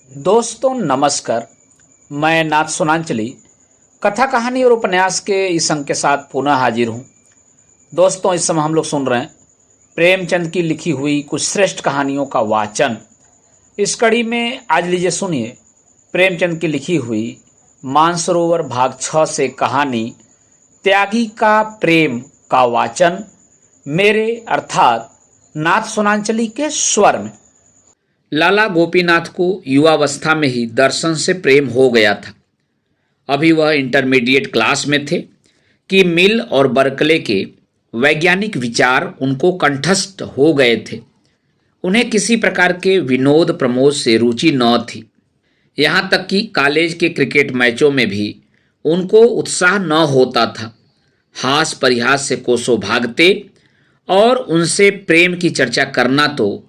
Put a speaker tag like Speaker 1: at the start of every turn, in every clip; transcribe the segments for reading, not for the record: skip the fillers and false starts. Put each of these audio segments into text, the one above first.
Speaker 1: दोस्तों नमस्कार। मैं नाथ सोनांचली कथा कहानी और उपन्यास के इस अंक के साथ पुनः हाजिर हूँ। दोस्तों इस समय हम लोग सुन रहे हैं प्रेमचंद की लिखी हुई कुछ श्रेष्ठ कहानियों का वाचन। इस कड़ी में आज लीजिए सुनिए प्रेमचंद की लिखी हुई मानसरोवर भाग 6 से कहानी त्यागी का प्रेम का वाचन मेरे अर्थात नाथ सोनांचली के स्वर में। लाला गोपीनाथ को युवावस्था में ही दर्शन से प्रेम हो गया था। अभी वह इंटरमीडिएट क्लास में थे कि मिल और बर्कले के वैज्ञानिक विचार उनको कंठस्थ हो गए थे। उन्हें किसी प्रकार के विनोद प्रमोद से रुचि न थी। यहाँ तक कि कॉलेज के क्रिकेट मैचों में भी उनको उत्साह न होता था। हास परिहास से कोसों भागते और उनसे प्रेम की चर्चा करना तो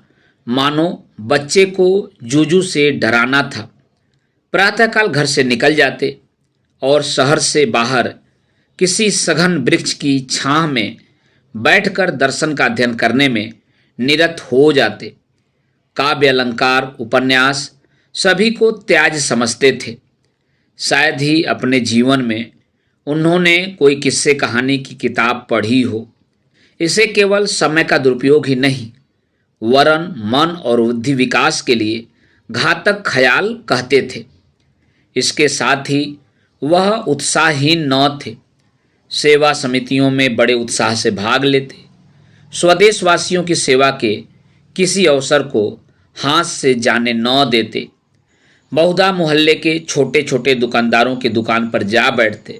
Speaker 1: मानो बच्चे को जूजू से डराना था। प्रातःकाल घर से निकल जाते और शहर से बाहर किसी सघन वृक्ष की छांव में बैठकर दर्शन का अध्ययन करने में निरत हो जाते। काव्य अलंकार उपन्यास सभी को त्याज समझते थे। शायद ही अपने जीवन में उन्होंने कोई किस्से कहानी की किताब पढ़ी हो। इसे केवल समय का दुरुपयोग ही नहीं वरन मन और बुद्धि विकास के लिए घातक ख्याल कहते थे। इसके साथ ही वह उत्साहहीन न थे। सेवा समितियों में बड़े उत्साह से भाग लेते। स्वदेशवासियों की सेवा के किसी अवसर को हाथ से जाने न देते। बहुधा मोहल्ले के छोटे छोटे दुकानदारों की दुकान पर जा बैठते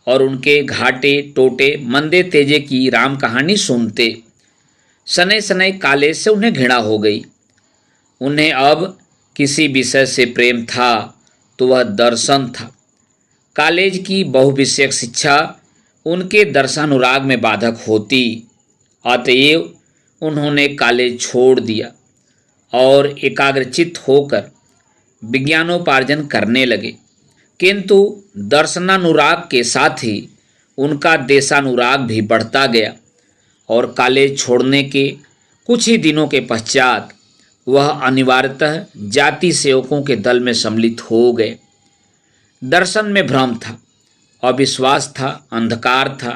Speaker 1: और उनके घाटे टोटे मंदे तेजे की राम कहानी सुनते। सने सने कॉलेज से उन्हें घृणा हो गई। उन्हें अब किसी विषय से प्रेम था तो वह दर्शन था। कॉलेज की बहुविषयक शिक्षा उनके दर्शनानुराग में बाधक होती। अतएव उन्होंने कॉलेज छोड़ दिया और एकाग्रचित्त होकर विज्ञानोपार्जन करने लगे। किंतु दर्शनानुराग के साथ ही उनका देशानुराग भी बढ़ता गया और कॉलेज छोड़ने के कुछ ही दिनों के पश्चात वह अनिवार्यतः जाति सेवकों के दल में सम्मिलित हो गए। दर्शन में भ्रम था, अविश्वास था, अंधकार था।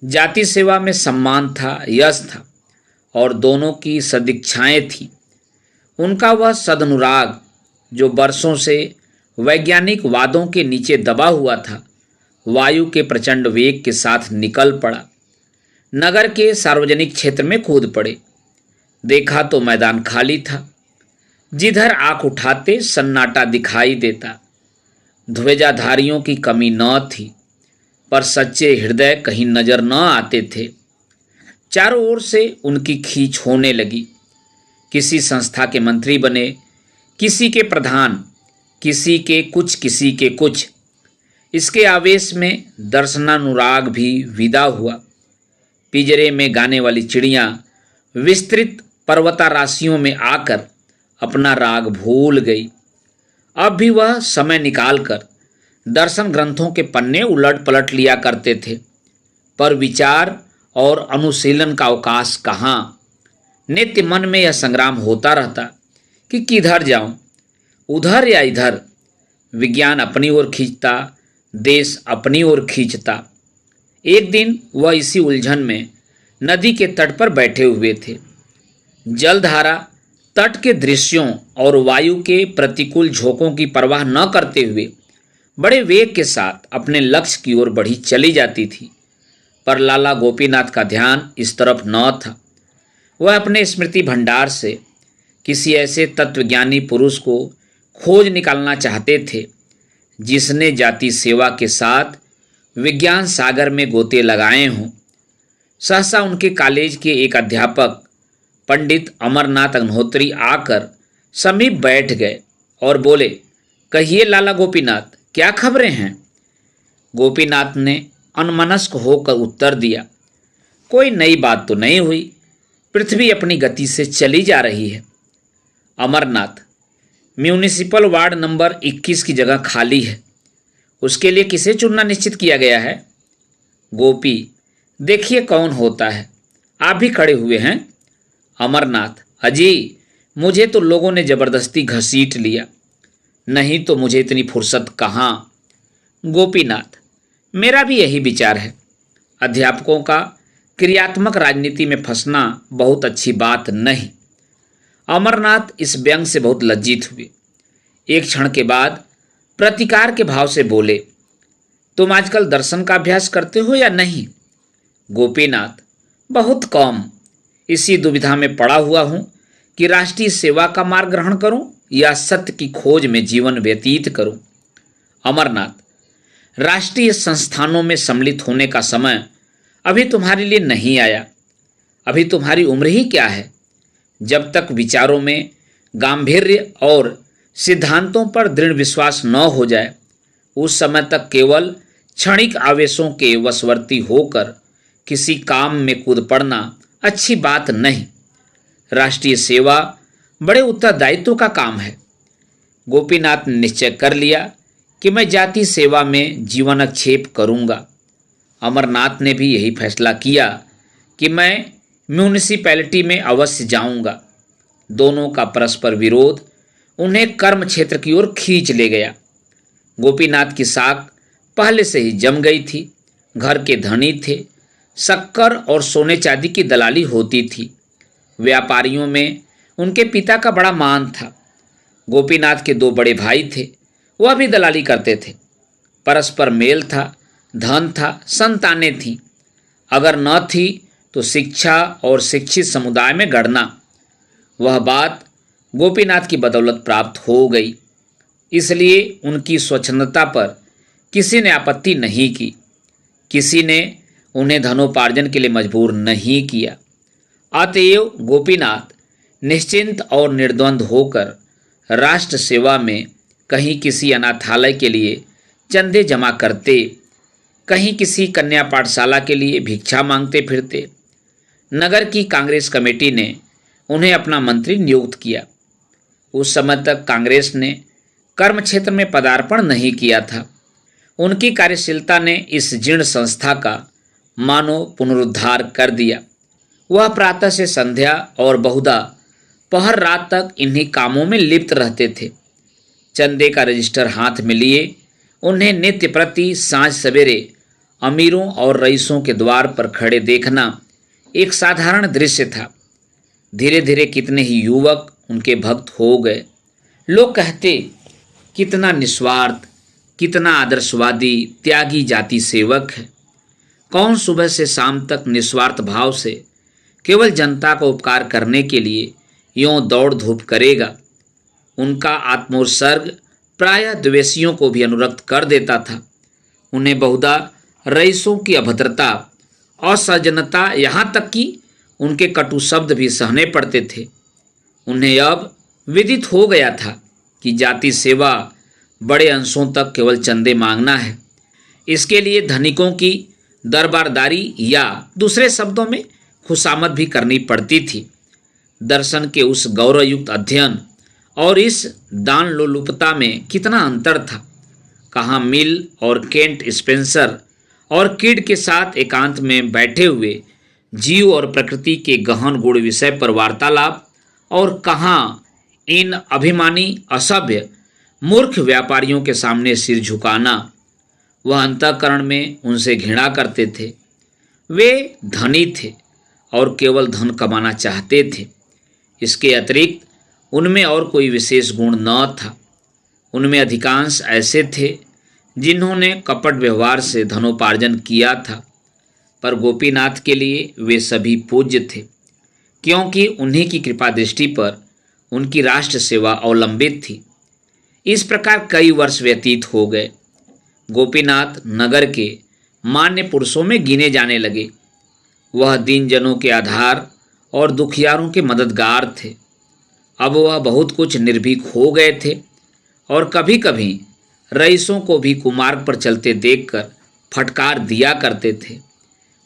Speaker 1: जाति सेवा में सम्मान था, यश था और दोनों की सदिच्छाएं थी। उनका वह सदनुराग जो वर्षों से वैज्ञानिक वादों के नीचे दबा हुआ था, वायु के प्रचंड वेग के साथ निकल पड़ा। नगर के सार्वजनिक क्षेत्र में कूद पड़े। देखा तो मैदान खाली था। जिधर आंख उठाते सन्नाटा दिखाई देता। ध्वजाधारियों की कमी न थी, पर सच्चे हृदय कहीं नजर न आते थे। चारों ओर से उनकी खींच होने लगी। किसी संस्था के मंत्री बने, किसी के प्रधान, किसी के कुछ। इसके आवेश में दर्शनानुराग भी विदा हुआ। पिंजरे में गाने वाली चिड़ियां विस्तृत पर्वताराशियों में आकर अपना राग भूल गई। अब भी वह समय निकालकर दर्शन ग्रंथों के पन्ने उलट पलट लिया करते थे, पर विचार और अनुशीलन का अवकाश कहाँ। नित्य मन में यह संग्राम होता रहता कि किधर जाऊं, उधर या इधर। विज्ञान अपनी ओर खींचता, देश अपनी ओर खींचता। एक दिन वह इसी उलझन में नदी के तट पर बैठे हुए थे। जलधारा तट के दृश्यों और वायु के प्रतिकूल झोंकों की परवाह न करते हुए बड़े वेग के साथ अपने लक्ष्य की ओर बढ़ी चली जाती थी। पर लाला गोपीनाथ का ध्यान इस तरफ न था। वह अपने स्मृति भंडार से किसी ऐसे तत्वज्ञानी पुरुष को खोज निकालना चाहते थे जिसने जाति सेवा के साथ विज्ञान सागर में गोते लगाए हों। सहसा उनके कॉलेज के एक अध्यापक पंडित अमरनाथ अग्निहोत्री आकर समीप बैठ गए और बोले, कहिए लाला गोपीनाथ, क्या खबरें हैं? गोपीनाथ ने अनमनस्क होकर उत्तर दिया, कोई नई बात तो नहीं हुई। पृथ्वी अपनी गति से चली जा रही है। अमरनाथ, म्यूनिसिपल वार्ड नंबर 21 की जगह खाली है। उसके लिए किसे चुनना निश्चित किया गया है? गोपी, देखिए कौन होता है। आप भी खड़े हुए हैं। अमरनाथ, अजी, मुझे तो लोगों ने जबरदस्ती घसीट लिया। नहीं तो मुझे इतनी फुर्सत कहाँ। गोपीनाथ: मेरा भी यही विचार है। अध्यापकों का क्रियात्मक राजनीति में फंसना बहुत अच्छी बात नहीं। अमरनाथ इस व्यंग से बहुत लज्जित हुए। एक क्षण के बाद प्रतिकार के भाव से बोले, तुम आजकल दर्शन का अभ्यास करते हो या नहीं? गोपीनाथ: बहुत कम। इसी दुविधा में पड़ा हुआ हूं कि राष्ट्रीय सेवा का मार्ग ग्रहण करूं या सत्य की खोज में जीवन व्यतीत करूं। अमरनाथ: राष्ट्रीय संस्थानों में सम्मिलित होने का समय अभी तुम्हारे लिए नहीं आया। अभी तुम्हारी उम्र ही क्या है? जब तक विचारों में गांभीर्य और सिद्धांतों पर दृढ़ विश्वास न हो जाए, उस समय तक केवल क्षणिक आवेशों के वशवर्ती होकर किसी काम में कूद पड़ना अच्छी बात नहीं। राष्ट्रीय सेवा बड़े उत्तरदायित्व का काम है। गोपीनाथ ने निश्चय कर लिया कि मैं जाति सेवा में जीवनक्षेप करूंगा। अमरनाथ ने भी यही फैसला किया कि मैं म्यूनिसिपैलिटी में अवश्य जाऊंगा। दोनों का परस्पर विरोध उन्हें कर्म क्षेत्र की ओर खींच ले गया। गोपीनाथ की साख पहले से ही जम गई थी। घर के धनी थे। शक्कर और सोने चांदी की दलाली होती थी। व्यापारियों में उनके पिता का बड़ा मान था। गोपीनाथ के 2 बड़े भाई थे, वह भी दलाली करते थे। परस्पर मेल था, धन था, संतानें थीं। अगर न थी तो शिक्षा और शिक्षित समुदाय में गढ़ना। वह बात गोपीनाथ की बदौलत प्राप्त हो गई। इसलिए उनकी स्वच्छंदता पर किसी ने आपत्ति नहीं की। किसी ने उन्हें धनोपार्जन के लिए मजबूर नहीं किया। अतएव गोपीनाथ निश्चिंत और निर्द्वंद होकर राष्ट्र सेवा में कहीं किसी अनाथालय के लिए चंदे जमा करते, कहीं किसी कन्या पाठशाला के लिए भिक्षा मांगते फिरते। नगर की कांग्रेस कमेटी ने उन्हें अपना मंत्री नियुक्त किया। उस समय तक कांग्रेस ने कर्म क्षेत्र में पदार्पण नहीं किया था। उनकी कार्यशीलता ने इस जीर्ण संस्था का मानो पुनरुद्धार कर दिया। वह प्रातः से संध्या और बहुधा पहर रात तक इन्हीं कामों में लिप्त रहते थे। चंदे का रजिस्टर हाथ में लिए उन्हें नित्य प्रति सांझ सवेरे अमीरों और रईसों के द्वार पर खड़े देखना एक साधारण दृश्य था। धीरे धीरे कितने ही युवक उनके भक्त हो गए। लोग कहते, कितना निस्वार्थ, कितना आदर्शवादी त्यागी जाति सेवक है। कौन सुबह से शाम तक निस्वार्थ भाव से केवल जनता को उपकार करने के लिए यों दौड़ धूप करेगा। उनका आत्मोत्सर्ग प्रायः द्वेषियों को भी अनुरक्त कर देता था। उन्हें बहुधा रईसों की अभद्रता, असज्जनता, यहाँ तक कि उनके कटु शब्द भी सहने पड़ते थे। उन्हें अब विदित हो गया था कि जाति सेवा बड़े अंशों तक केवल चंदे मांगना है। इसके लिए धनिकों की दरबारदारी या दूसरे शब्दों में खुशामद भी करनी पड़ती थी। दर्शन के उस गौरवयुक्त अध्ययन और इस दान लोलुपता में कितना अंतर था। कहाँ मिल और केंट स्पेंसर और किड के साथ एकांत में बैठे हुए जीव और प्रकृति के गहन गुण विषय पर वार्तालाप, और कहाँ इन अभिमानी असभ्य मूर्ख व्यापारियों के सामने सिर झुकाना। वह अंतःकरण में उनसे घृणा करते थे। वे धनी थे और केवल धन कमाना चाहते थे। इसके अतिरिक्त उनमें और कोई विशेष गुण न था। उनमें अधिकांश ऐसे थे जिन्होंने कपट व्यवहार से धनोपार्जन किया था, पर गोपीनाथ के लिए वे सभी पूज्य थे, क्योंकि उन्हीं की कृपा दृष्टि पर उनकी राष्ट्र सेवा अवलंबित थी। इस प्रकार कई वर्ष व्यतीत हो गए। गोपीनाथ नगर के मान्य पुरुषों में गिने जाने लगे। वह दीन जनों के आधार और दुखियारों के मददगार थे। अब वह बहुत कुछ निर्भीक हो गए थे और कभी कभी रईसों को भी कुमार्ग पर चलते देखकर फटकार दिया करते थे।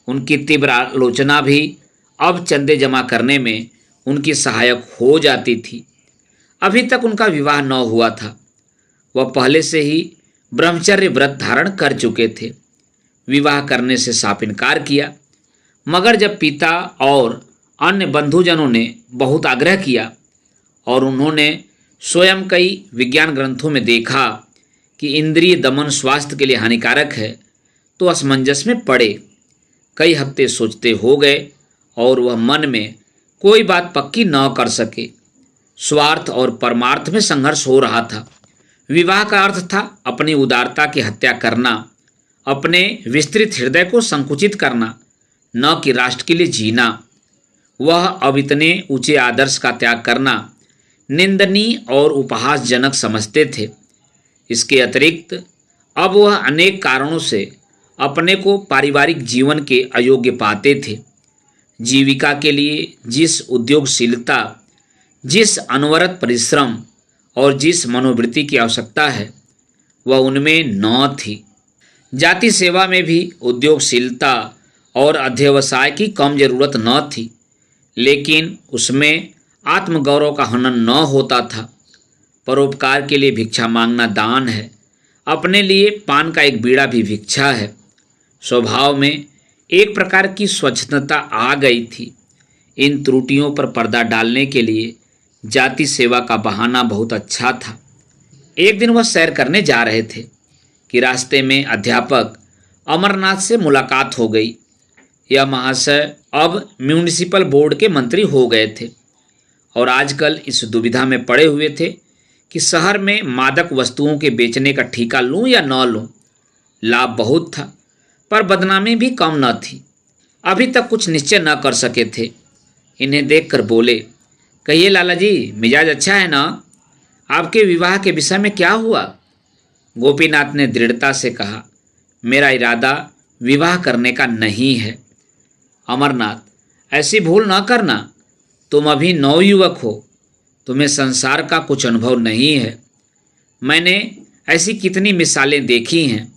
Speaker 1: उनकी तीव्र आलोचना भी अब चंदे जमा करने में उनकी सहायक हो जाती थी। अभी तक उनका विवाह न हुआ था। वह पहले से ही ब्रह्मचर्य व्रत धारण कर चुके थे। विवाह करने से साफ इनकार किया, मगर जब पिता और अन्य बंधुजनों ने बहुत आग्रह किया और उन्होंने स्वयं कई विज्ञान ग्रंथों में देखा कि इंद्रिय दमन स्वास्थ्य के लिए हानिकारक है, तो असमंजस में पड़े। कई हफ्ते सोचते हो गए और वह मन में कोई बात पक्की न कर सके। स्वार्थ और परमार्थ में संघर्ष हो रहा था। विवाह का अर्थ था अपनी उदारता की हत्या करना, अपने विस्तृत हृदय को संकुचित करना, न कि राष्ट्र के लिए जीना। वह अब इतने ऊंचे आदर्श का त्याग करना निंदनीय और उपहासजनक समझते थे। इसके अतिरिक्त अब वह अनेक कारणों से अपने को पारिवारिक जीवन के अयोग्य पाते थे। जीविका के लिए जिस उद्योगशीलता, जिस अनवरत परिश्रम और जिस मनोवृत्ति की आवश्यकता है, वह उनमें न थी। जाति सेवा में भी उद्योगशीलता और अध्यवसाय की कम जरूरत न थी, लेकिन उसमें आत्मगौरव का हनन न होता था। परोपकार के लिए भिक्षा मांगना दान है, अपने लिए पान का एक बीड़ा भी भिक्षा है। स्वभाव में एक प्रकार की स्वच्छता आ गई थी। इन त्रुटियों पर पर्दा डालने के लिए जाति सेवा का बहाना बहुत अच्छा था। एक दिन वह सैर करने जा रहे थे कि रास्ते में अध्यापक अमरनाथ से मुलाकात हो गई। यह महाशय अब म्यूनिसिपल बोर्ड के मंत्री हो गए थे और आजकल इस दुविधा में पड़े हुए थे कि शहर में मादक वस्तुओं के बेचने का ठेका लूं या न लूं। लाभ बहुत था पर बदनामी भी कम न थी। अभी तक कुछ निश्चय न कर सके थे। इन्हें देखकर बोले, कहिए लाला जी, मिजाज अच्छा है ना? आपके विवाह के विषय में क्या हुआ? गोपीनाथ ने दृढ़ता से कहा, मेरा इरादा विवाह करने का नहीं है। अमरनाथ, ऐसी भूल न करना। तुम अभी नवयुवक हो, तुम्हें संसार का कुछ अनुभव नहीं है। मैंने ऐसी कितनी मिसालें देखी हैं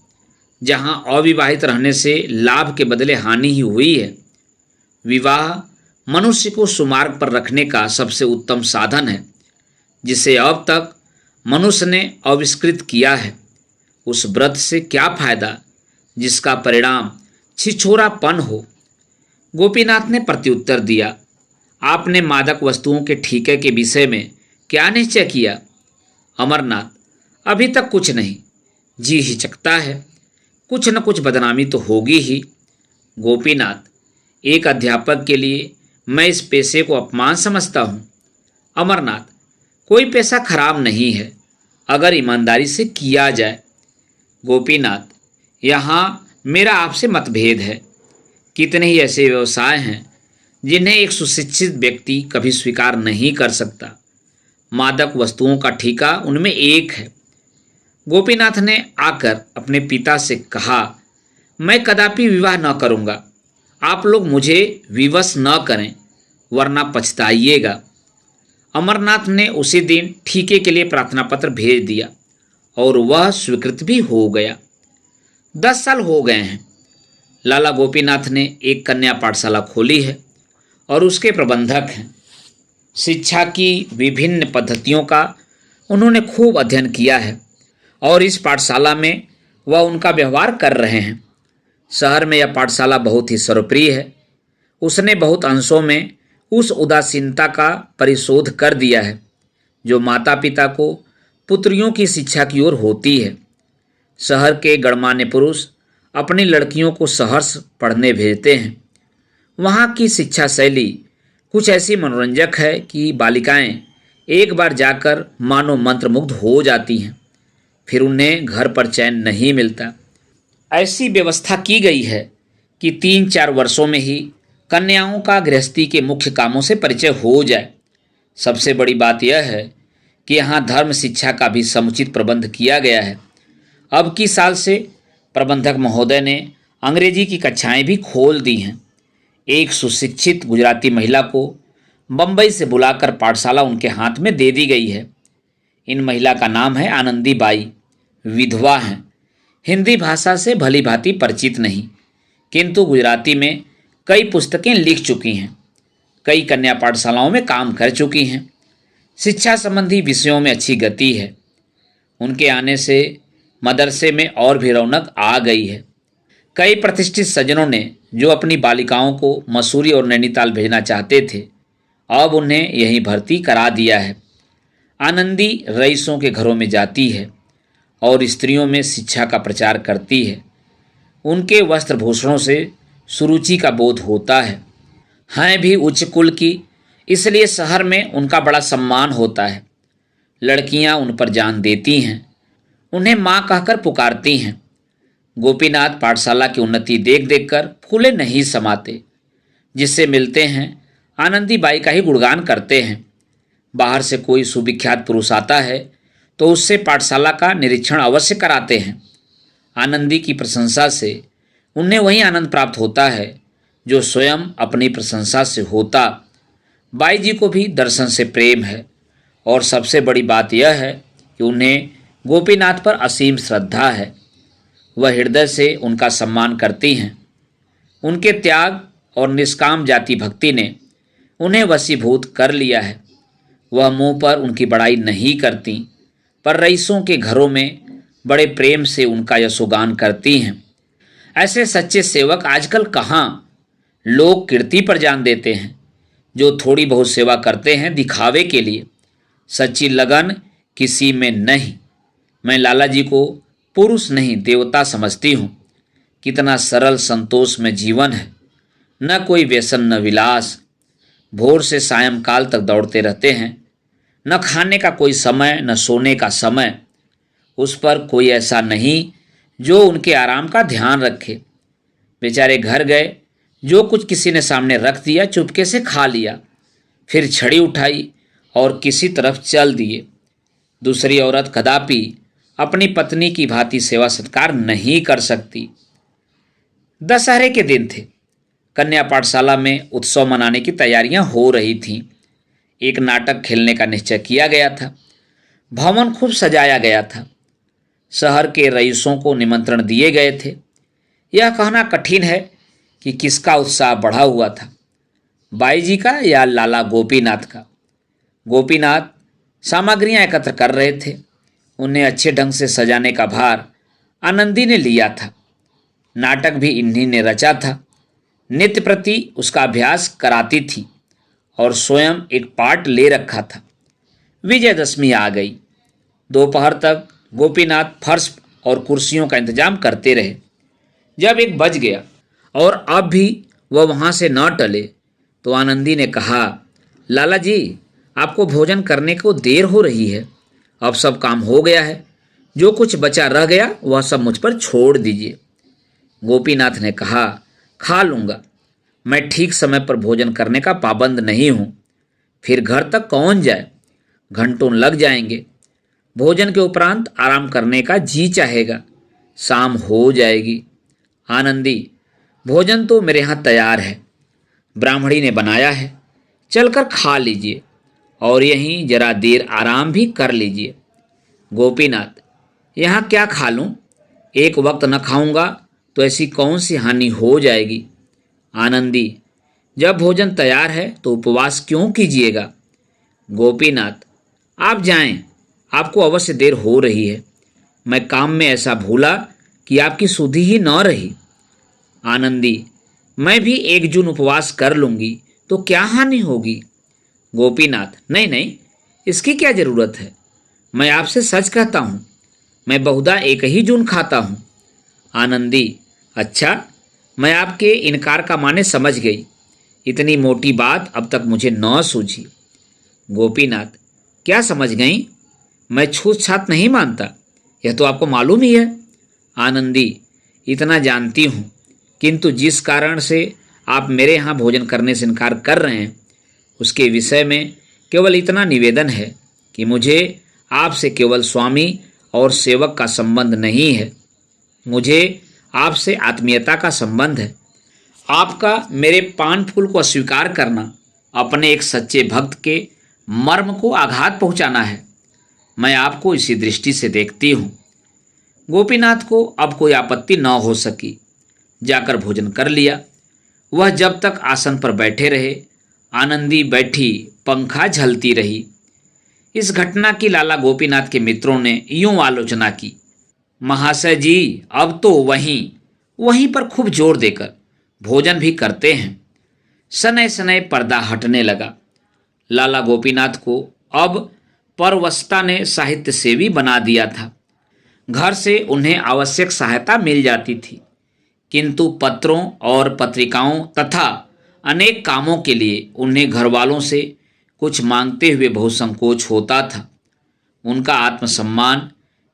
Speaker 1: जहां अविवाहित रहने से लाभ के बदले हानि ही हुई है। विवाह मनुष्य को सुमार्ग पर रखने का सबसे उत्तम साधन है, जिसे अब तक मनुष्य ने आविष्कृत किया है। उस व्रत से क्या फायदा जिसका परिणाम छिछोरापन हो? गोपीनाथ ने प्रत्युत्तर दिया, आपने मादक वस्तुओं के ठीके के विषय में क्या निश्चय किया? अमरनाथ, अभी तक कुछ नहीं। जी हिचकता है, कुछ न कुछ बदनामी तो होगी ही। गोपीनाथ, एक अध्यापक के लिए मैं इस पेशे को अपमान समझता हूँ। अमरनाथ, कोई पेशा खराब नहीं है अगर ईमानदारी से किया जाए। गोपीनाथ, यहाँ मेरा आपसे मतभेद है। कितने ही ऐसे व्यवसाय हैं जिन्हें एक सुशिक्षित व्यक्ति कभी स्वीकार नहीं कर सकता। मादक वस्तुओं का ठेका उनमें एक है। गोपीनाथ ने आकर अपने पिता से कहा, मैं कदापि विवाह न करूँगा। आप लोग मुझे विवश न करें वरना पछताइएगा। अमरनाथ ने उसी दिन ठीके के लिए प्रार्थना पत्र भेज दिया और वह स्वीकृत भी हो गया। 10 साल हो गए हैं। लाला गोपीनाथ ने एक कन्या पाठशाला खोली है और उसके प्रबंधक हैं। शिक्षा की विभिन्न पद्धतियों का उन्होंने खूब अध्ययन किया है और इस पाठशाला में वह उनका व्यवहार कर रहे हैं। शहर में यह पाठशाला बहुत ही सर्वप्रिय है। उसने बहुत अंशों में उस उदासीनता का परिशोध कर दिया है जो माता पिता को पुत्रियों की शिक्षा की ओर होती है। शहर के गणमान्य पुरुष अपनी लड़कियों को सहर्ष पढ़ने भेजते हैं। वहाँ की शिक्षा शैली कुछ ऐसी मनोरंजक है कि बालिकाएं एक बार जाकर मानो मंत्रमुग्ध हो जाती हैं, फिर उन्हें घर पर चैन नहीं मिलता। ऐसी व्यवस्था की गई है कि 3-4 वर्षों में ही कन्याओं का गृहस्थी के मुख्य कामों से परिचय हो जाए। सबसे बड़ी बात यह है कि यहाँ धर्म शिक्षा का भी समुचित प्रबंध किया गया है। अब की साल से प्रबंधक महोदय ने अंग्रेजी की कक्षाएं भी खोल दी हैं। एक सुशिक्षित गुजराती महिला को बम्बई से बुलाकर पाठशाला उनके हाथ में दे दी गई है। इन महिला का नाम है आनंदी बाई। विधवा हैं, हिंदी भाषा से भली भांति परिचित नहीं, किंतु गुजराती में कई पुस्तकें लिख चुकी हैं। कई कन्या पाठशालाओं में काम कर चुकी हैं। शिक्षा संबंधी विषयों में अच्छी गति है। उनके आने से मदरसे में और भी रौनक आ गई है। कई प्रतिष्ठित सज्जनों ने जो अपनी बालिकाओं को मसूरी और नैनीताल भेजना चाहते थे, अब उन्हें यहीं भर्ती करा दिया है। आनंदी रईसों के घरों में जाती है और स्त्रियों में शिक्षा का प्रचार करती है। उनके वस्त्रभूषणों से सुरुचि का बोध होता है। हैं भी उच्च कुल की, इसलिए शहर में उनका बड़ा सम्मान होता है। लड़कियां उन पर जान देती हैं, उन्हें माँ कहकर पुकारती हैं। गोपीनाथ पाठशाला की उन्नति देख देख कर फूले नहीं समाते। जिससे मिलते हैं आनंदी बाई का ही गुणगान करते हैं। बाहर से कोई सुविख्यात पुरुष आता है तो उससे पाठशाला का निरीक्षण अवश्य कराते हैं। आनंदी की प्रशंसा से उन्हें वही आनंद प्राप्त होता है जो स्वयं अपनी प्रशंसा से होता। बाई जी को भी दर्शन से प्रेम है और सबसे बड़ी बात यह है कि उन्हें गोपीनाथ पर असीम श्रद्धा है। वह हृदय से उनका सम्मान करती हैं। उनके त्याग और निष्काम जाति भक्ति ने उन्हें वशीभूत कर लिया है। वह मुंह पर उनकी बड़ाई नहीं करती, पर रईसों के घरों में बड़े प्रेम से उनका यशोगान करती हैं। ऐसे सच्चे सेवक आजकल कहाँ। लोग कीर्ति पर जान देते हैं, जो थोड़ी बहुत सेवा करते हैं दिखावे के लिए। सच्ची लगन किसी में नहीं। मैं लाला जी को पुरुष नहीं देवता समझती हूँ। कितना सरल संतोष में जीवन है, न कोई व्यसन न विलास। भोर से सायंकाल तक दौड़ते रहते हैं। न खाने का कोई समय न सोने का समय। उस पर कोई ऐसा नहीं जो उनके आराम का ध्यान रखे। बेचारे घर गए, जो कुछ किसी ने सामने रख दिया चुपके से खा लिया, फिर छड़ी उठाई और किसी तरफ चल दिए। दूसरी औरत कदापि अपनी पत्नी की भांति सेवा सत्कार नहीं कर सकती। दशहरे के दिन थे। कन्या पाठशाला में उत्सव मनाने की तैयारियां हो रही थीं। एक नाटक खेलने का निश्चय किया गया था। भवन खूब सजाया गया था। शहर के रईसों को निमंत्रण दिए गए थे। यह कहना कठिन है कि किसका उत्साह बढ़ा हुआ था, बाई जी का या लाला गोपीनाथ का। गोपीनाथ सामग्रियां एकत्र कर रहे थे। उन्हें अच्छे ढंग से सजाने का भार आनंदी ने लिया था। नाटक भी इन्हीं ने रचा था। नित्य प्रति उसका अभ्यास कराती थी और स्वयं एक पाठ ले रखा था। विजयदशमी आ गई। दोपहर तक गोपीनाथ फर्श और कुर्सियों का इंतजाम करते रहे। जब 1 बज गया और अब भी वह वहाँ से न टले तो आनंदी ने कहा, लाला जी, आपको भोजन करने को देर हो रही है। अब सब काम हो गया है। जो कुछ बचा रह गया वह सब मुझ पर छोड़ दीजिए। गोपीनाथ ने कहा, खा लूँगा। मैं ठीक समय पर भोजन करने का पाबंद नहीं हूँ। फिर घर तक कौन जाए, घंटों लग जाएंगे। भोजन के उपरांत आराम करने का जी चाहेगा। शाम हो जाएगी। आनंदी, भोजन तो मेरे यहाँ तैयार है। ब्राह्मणी ने बनाया है। चलकर खा लीजिए और यहीं जरा देर आराम भी कर लीजिए। गोपीनाथ, यहाँ क्या खा लूँ? एक वक्त न खाऊंगा तो ऐसी कौन सी हानि हो जाएगी। आनंदी, जब भोजन तैयार है तो उपवास क्यों कीजिएगा। गोपीनाथ, आप जाएं, आपको अवश्य देर हो रही है। मैं काम में ऐसा भूला कि आपकी सुधि ही न रही। आनंदी, मैं भी 1 जून उपवास कर लूँगी तो क्या हानि होगी। गोपीनाथ, नहीं नहीं, इसकी क्या ज़रूरत है। मैं आपसे सच कहता हूँ, मैं बहुधा 1 ही जून खाता हूँ। आनंदी, अच्छा, मैं आपके इनकार का माने समझ गई। इतनी मोटी बात अब तक मुझे न सूझी। गोपीनाथ, क्या समझ गई? मैं छूत छात नहीं मानता, यह तो आपको मालूम ही है। आनंदी, इतना जानती हूँ, किंतु जिस कारण से आप मेरे यहाँ भोजन करने से इनकार कर रहे हैं उसके विषय में केवल इतना निवेदन है कि मुझे आपसे केवल स्वामी और सेवक का संबंध नहीं है। मुझे आपसे आत्मीयता का संबंध है। आपका मेरे पान फूल को अस्वीकार करना अपने एक सच्चे भक्त के मर्म को आघात पहुंचाना है। मैं आपको इसी दृष्टि से देखती हूँ। गोपीनाथ को अब कोई आपत्ति न हो सकी। जाकर भोजन कर लिया। वह जब तक आसन पर बैठे रहे, आनंदी बैठी पंखा झलती रही। इस घटना की लाला गोपीनाथ के मित्रों ने यूं आलोचना की, महाशय जी अब तो वहीं पर खूब जोर देकर भोजन भी करते हैं। सनय सनय पर्दा हटने लगा। लाला गोपीनाथ को अब परवशता ने साहित्य सेवी बना दिया था। घर से उन्हें आवश्यक सहायता मिल जाती थी, किंतु पत्रों और पत्रिकाओं तथा अनेक कामों के लिए उन्हें घर वालों से कुछ मांगते हुए बहुत संकोच होता था। उनका आत्मसम्मान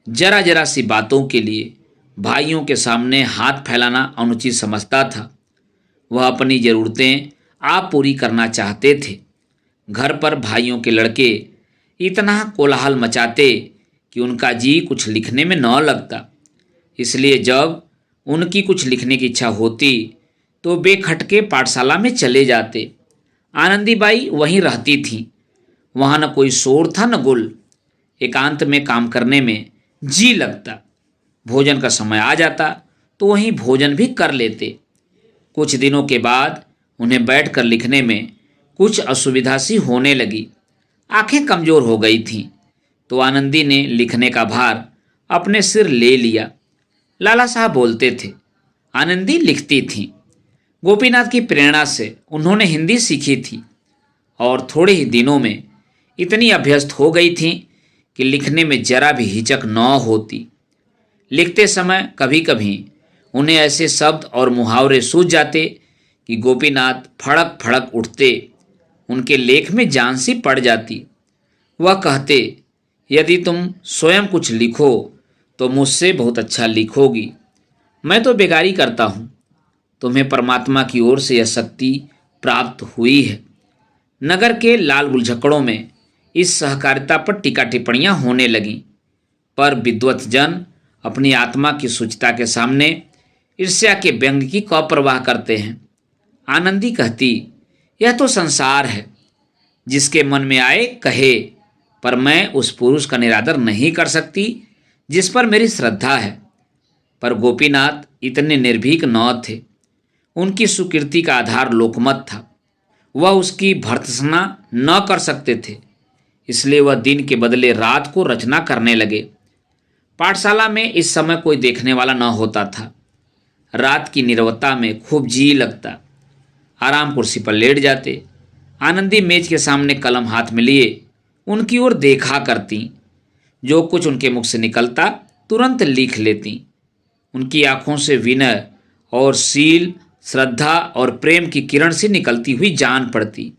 Speaker 1: जरा जरा सी बातों के लिए भाइयों के सामने हाथ फैलाना अनुचित समझता था। वह अपनी ज़रूरतें आप पूरी करना चाहते थे। घर पर भाइयों के लड़के इतना कोलाहल मचाते कि उनका जी कुछ लिखने में न लगता। इसलिए जब उनकी कुछ लिखने की इच्छा होती तो बेखटके पाठशाला में चले जाते। आनंदीबाई वहीं रहती थीं। वहाँ न कोई शोर था न गुल। एकांत में काम करने में जी लगता। भोजन का समय आ जाता तो वहीं भोजन भी कर लेते। कुछ दिनों के बाद उन्हें बैठकर लिखने में कुछ असुविधा सी होने लगी। आंखें कमज़ोर हो गई थीं तो आनंदी ने लिखने का भार अपने सिर ले लिया। लाला साहब बोलते थे, आनंदी लिखती थीं। गोपीनाथ की प्रेरणा से उन्होंने हिंदी सीखी थी और थोड़े ही दिनों में इतनी अभ्यस्त हो गई थीं कि लिखने में जरा भी हिचक न होती। लिखते समय कभी कभी उन्हें ऐसे शब्द और मुहावरे सूझ जाते कि गोपीनाथ फड़क फड़क उठते। उनके लेख में जान सी पड़ जाती। वह कहते, यदि तुम स्वयं कुछ लिखो तो मुझसे बहुत अच्छा लिखोगी। मैं तो बेगारी करता हूँ, तुम्हें परमात्मा की ओर से यह शक्ति प्राप्त हुई है। नगर के लाल गुलझकड़ों में इस सहकारिता पर टीका टिप्पणियाँ होने लगीं, पर विद्वत जन अपनी आत्मा की शुचिता के सामने ईर्ष्या के व्यंग की परवाह करते हैं। आनंदी कहती, यह तो संसार है, जिसके मन में आए कहे, पर मैं उस पुरुष का निरादर नहीं कर सकती जिस पर मेरी श्रद्धा है। पर गोपीनाथ इतने निर्भीक न थे। उनकी सुकीर्ति का आधार लोकमत था। वह उसकी भर्त्सना न कर सकते थे, इसलिए वह दिन के बदले रात को रचना करने लगे। पाठशाला में इस समय कोई देखने वाला न होता था। रात की नीरवता में खूब जी लगता। आराम कुर्सी पर लेट जाते। आनंदी मेज के सामने कलम हाथ में लिए उनकी ओर देखा करती। जो कुछ उनके मुख से निकलता तुरंत लिख लेती। उनकी आंखों से विनय और शील, श्रद्धा और प्रेम की किरण सी निकलती हुई जान पड़ती।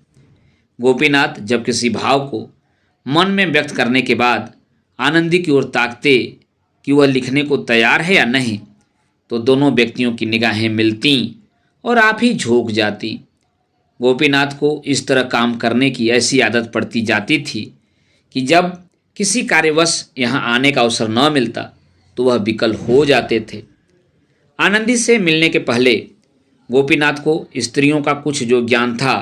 Speaker 1: गोपीनाथ जब किसी भाव को मन में व्यक्त करने के बाद आनंदी की ओर ताकते कि वह लिखने को तैयार है या नहीं, तो दोनों व्यक्तियों की निगाहें मिलती और आप ही झोंक जाती। गोपीनाथ को इस तरह काम करने की ऐसी आदत पड़ती जाती थी कि जब किसी कार्यवश यहाँ आने का अवसर न मिलता तो वह विकल हो जाते थे। आनंदी से मिलने के पहले गोपीनाथ को स्त्रियों का कुछ जो ज्ञान था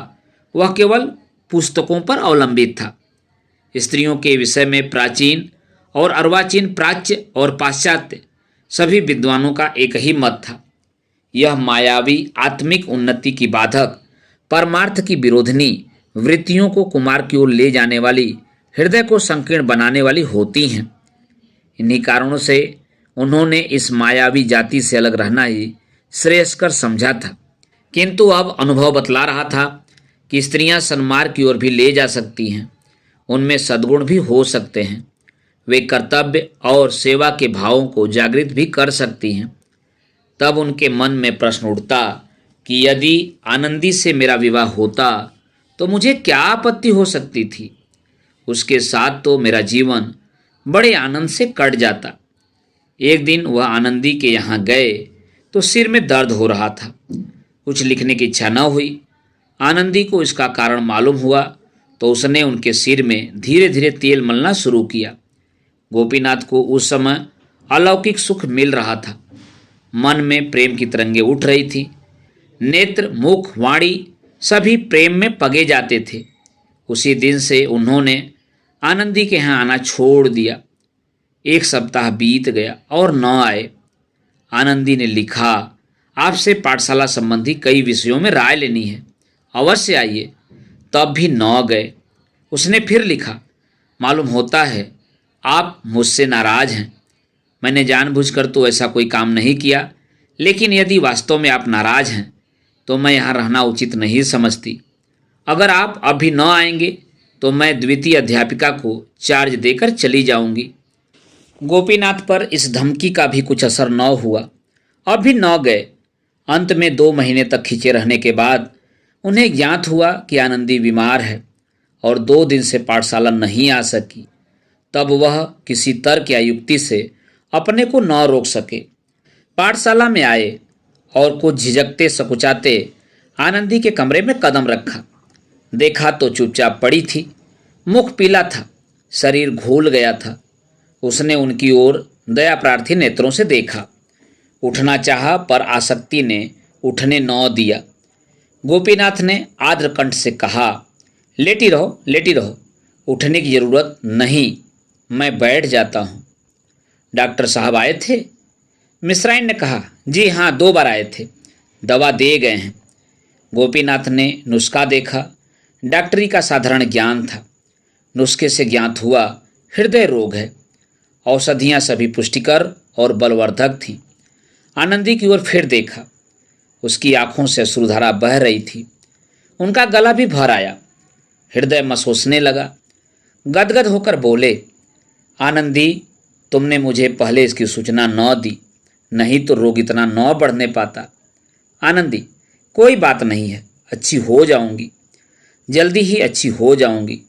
Speaker 1: वह केवल पुस्तकों पर अवलंबित था। स्त्रियों के विषय में प्राचीन और अर्वाचीन, प्राच्य और पाश्चात्य सभी विद्वानों का एक ही मत था। यह मायावी आत्मिक उन्नति की बाधक, परमार्थ की विरोधिनी, वृत्तियों को कुमार की ओर ले जाने वाली, हृदय को संकीर्ण बनाने वाली होती हैं। इन्हीं कारणों से उन्होंने इस मायावी जाति से अलग रहना ही श्रेयस्कर समझा था। किंतु अब अनुभव बतला रहा था कि स्त्रियां सन्मार्ग की ओर भी ले जा सकती हैं। उनमें सद्गुण भी हो सकते हैं। वे कर्तव्य और सेवा के भावों को जागृत भी कर सकती हैं। तब उनके मन में प्रश्न उठता कि यदि आनंदी से मेरा विवाह होता तो मुझे क्या आपत्ति हो सकती थी। उसके साथ तो मेरा जीवन बड़े आनंद से कट जाता। एक दिन वह आनंदी के यहाँ गए तो सिर में दर्द हो रहा था। कुछ लिखने की इच्छा न हुई। आनंदी को इसका कारण मालूम हुआ तो उसने उनके सिर में धीरे धीरे तेल मलना शुरू किया। गोपीनाथ को उस समय अलौकिक सुख मिल रहा था। मन में प्रेम की तरंगें उठ रही थी। नेत्र, मुख, वाणी सभी प्रेम में पगे जाते थे। उसी दिन से उन्होंने आनंदी के यहाँ आना छोड़ दिया। एक सप्ताह बीत गया और न आए। आनंदी ने लिखा, आपसे पाठशाला संबंधी कई विषयों में राय लेनी है, अवश्य आइए। तब भी न गए। उसने फिर लिखा, मालूम होता है आप मुझसे नाराज हैं। मैंने जानबूझकर तो ऐसा कोई काम नहीं किया, लेकिन यदि वास्तव में आप नाराज हैं तो मैं यहाँ रहना उचित नहीं समझती। अगर आप अभी न आएंगे तो मैं द्वितीय अध्यापिका को चार्ज देकर चली जाऊंगी। गोपीनाथ पर इस धमकी का भी कुछ असर न हुआ। अब भी न गए। अंत में 2 महीने तक खींचे रहने के बाद उन्हें ज्ञात हुआ कि आनंदी बीमार है और 2 दिन से पाठशाला नहीं आ सकी। तब वह किसी तर्क या युक्ति से अपने को न रोक सके। पाठशाला में आए और कुछ झिझकते सकुचाते आनंदी के कमरे में कदम रखा। देखा तो चुपचाप पड़ी थी। मुख पीला था, शरीर घूल गया था। उसने उनकी ओर दया प्रार्थी नेत्रों से देखा। उठना चाहा पर आसक्ति ने उठने न दिया। गोपीनाथ ने आर्द्र कंठ से कहा, लेटी रहो, लेटी रहो, उठने की जरूरत नहीं, मैं बैठ जाता हूँ। डॉक्टर साहब आए थे? मिश्राइन ने कहा, जी हाँ, 2 बार आए थे, दवा दे गए हैं। गोपीनाथ ने नुस्खा देखा। डॉक्टरी का साधारण ज्ञान था। नुस्खे से ज्ञात हुआ हृदय रोग है। औषधियाँ सभी पुष्टिकर और बलवर्धक थीं। आनंदी की ओर फिर देखा। उसकी आंखों से अश्रुधारा बह रही थी। उनका गला भी भर आया। हृदय मसोसने लगा। गदगद होकर बोले, आनंदी, तुमने मुझे पहले इसकी सूचना न दी, नहीं तो रोग इतना न बढ़ने पाता। आनंदी, कोई बात नहीं है, अच्छी हो जाऊंगी, जल्दी ही अच्छी हो जाऊंगी।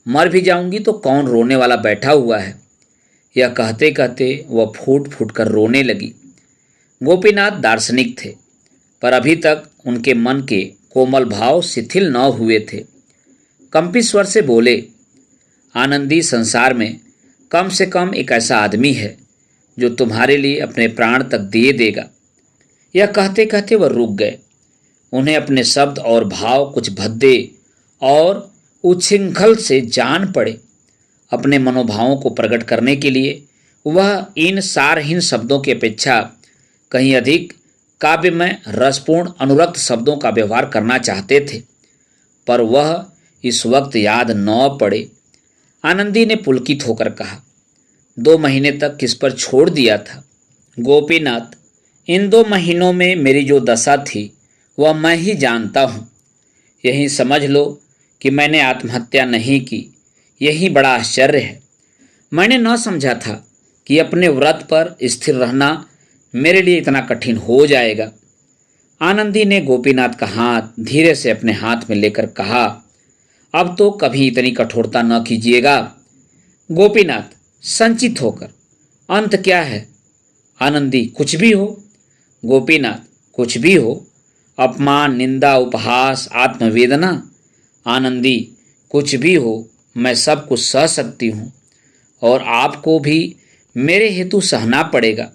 Speaker 1: मर भी जाऊंगी तो कौन रोने वाला बैठा हुआ है। यह कहते कहते वह फूट फूट कर रोने लगी। गोपीनाथ दार्शनिक थे, पर अभी तक उनके मन के कोमल भाव शिथिल न हुए थे। कंपित स्वर से बोले, आनंदी, संसार में कम से कम एक ऐसा आदमी है जो तुम्हारे लिए अपने प्राण तक दे देगा। यह कहते कहते वह रुक गए। उन्हें अपने शब्द और भाव कुछ भद्दे और उच्छृंखल से जान पड़े। अपने मनोभावों को प्रकट करने के लिए वह इन सारहीन शब्दों की अपेक्षा कहीं अधिक काव्यमय, रसपूर्ण, अनुरक्त शब्दों का व्यवहार करना चाहते थे, पर वह इस वक्त याद न पड़े। आनंदी ने पुलकित होकर कहा, 2 महीने तक किस पर छोड़ दिया था। गोपीनाथ, इन 2 महीनों में मेरी जो दशा थी वह मैं ही जानता हूँ। यही समझ लो कि मैंने आत्महत्या नहीं की। यही बड़ा आश्चर्य है। मैंने न समझा था कि अपने व्रत पर स्थिर रहना मेरे लिए इतना कठिन हो जाएगा। आनंदी ने गोपीनाथ का हाथ धीरे से अपने हाथ में लेकर कहा, अब तो कभी इतनी कठोरता न कीजिएगा। गोपीनाथ संचित होकर, अंत क्या है? आनंदी, कुछ भी हो। गोपीनाथ, कुछ भी हो, अपमान, निंदा, उपहास, आत्मवेदना। आनंदी, कुछ भी हो, मैं सब कुछ सह सकती हूँ और आपको भी मेरे हेतु सहना पड़ेगा।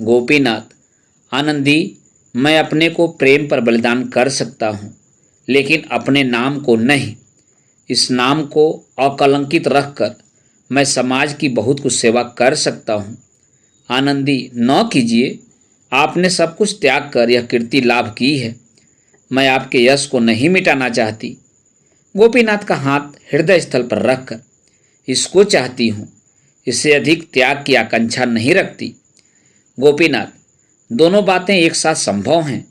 Speaker 1: गोपीनाथ, आनंदी, मैं अपने को प्रेम पर बलिदान कर सकता हूँ, लेकिन अपने नाम को नहीं। इस नाम को अकलंकित रखकर मैं समाज की बहुत कुछ सेवा कर सकता हूँ। आनंदी, न कीजिए। आपने सब कुछ त्याग कर यह कीर्ति लाभ की है। मैं आपके यश को नहीं मिटाना चाहती। गोपीनाथ का हाथ हृदय स्थल पर रखकर, इसको चाहती हूँ, इससे अधिक त्याग की आकांक्षा नहीं रखती। गोपीनाथ, दोनों बातें एक साथ संभव हैं।